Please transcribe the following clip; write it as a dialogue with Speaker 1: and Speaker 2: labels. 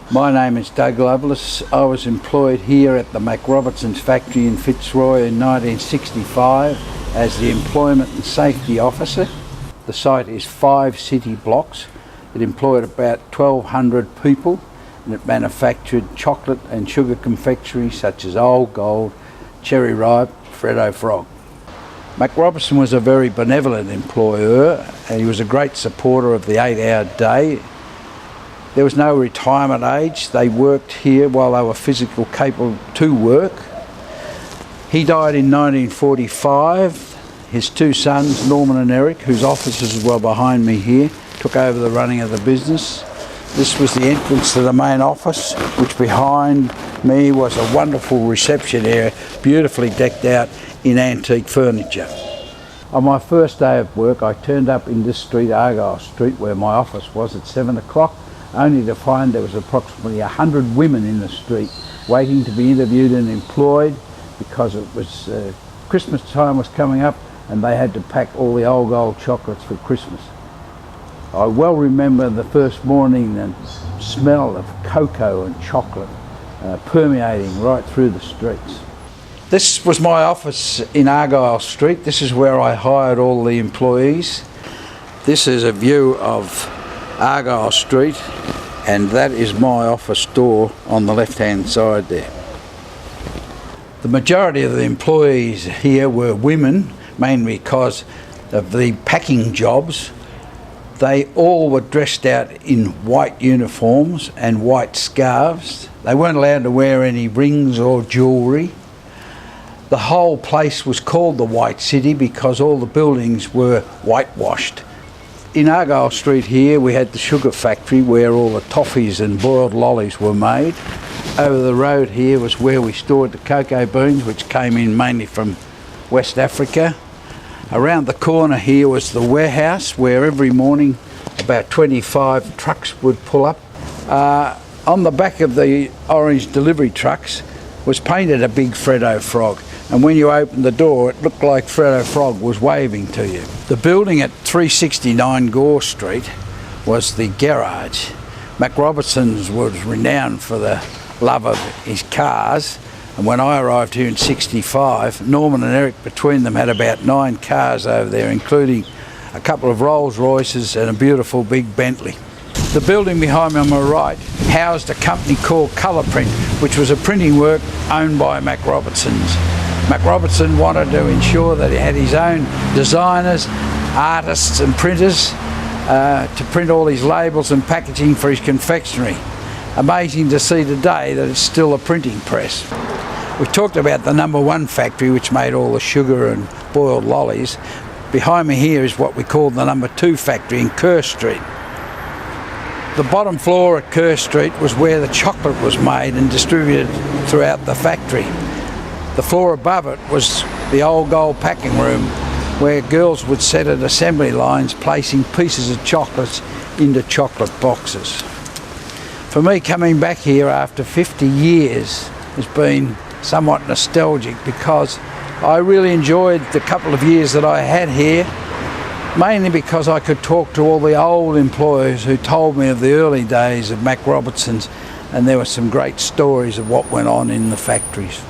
Speaker 1: My name is Doug Lovelace. I was employed here at the Mac Robertson's factory in Fitzroy in 1965 as the Employment and Safety Officer. The site is 5 city blocks. It employed about 1,200 people and it manufactured chocolate and sugar confectionery such as Old Gold, Cherry Ripe, Freddo Frog. Mac Robertson was a very benevolent employer and he was a great supporter of the 8-hour day. There was no retirement age. They worked here while they were physically capable to work. He died in 1945. His 2 sons, Norman and Eric, whose offices were behind me here, took over the running of the business. This was the entrance to the main office, which behind me was a wonderful reception area, beautifully decked out in antique furniture. On my first day of work, I turned up in this street, Argyle Street, where my office was at 7 o'clock, only to find there was approximately 100 women in the street waiting to be interviewed and employed because it was Christmas time was coming up and they had to pack all the Old Gold chocolates for Christmas. I well remember the first morning and smell of cocoa and chocolate permeating right through the streets. This was my office in Argyle Street. This is where I hired all the employees. This is a view of Argyle Street, and that is my office door on the left-hand side there. The majority of the employees here were women, mainly because of the packing jobs. They all were dressed out in white uniforms and white scarves. They weren't allowed to wear any rings or jewellery. The whole place was called the White City because all the buildings were whitewashed. In Argyle Street here we had the sugar factory where all the toffees and boiled lollies were made. Over the road here was where we stored the cocoa beans, which came in mainly from West Africa. Around the corner here was the warehouse where every morning about 25 trucks would pull up. On the back of the orange delivery trucks was painted a big Freddo Frog, and when you opened the door it looked like Freddo Frog was waving to you. The building at 369 Gore Street was the garage. Mac Robertson's was renowned for the love of his cars, and when I arrived here in '65, Norman and Eric between them had about 9 cars over there, including a couple of Rolls Royces and a beautiful big Bentley. The building behind me on my right housed a company called Colourprint, which was a printing work owned by Mac Robertson's. Mac Robertson wanted to ensure that he had his own designers, artists and printers to print all his labels and packaging for his confectionery. Amazing to see today that it's still a printing press. We talked about the #1 factory which made all the sugar and boiled lollies. Behind me here is what we call the #2 factory in Kerr Street. The bottom floor at Kerr Street was where the chocolate was made and distributed throughout the factory. The floor above it was the Old Gold packing room where girls would sit at assembly lines placing pieces of chocolates into chocolate boxes. For me, coming back here after 50 years has been somewhat nostalgic because I really enjoyed the couple of years that I had here, mainly because I could talk to all the old employees who told me of the early days of Mac Robertson's, and there were some great stories of what went on in the factories.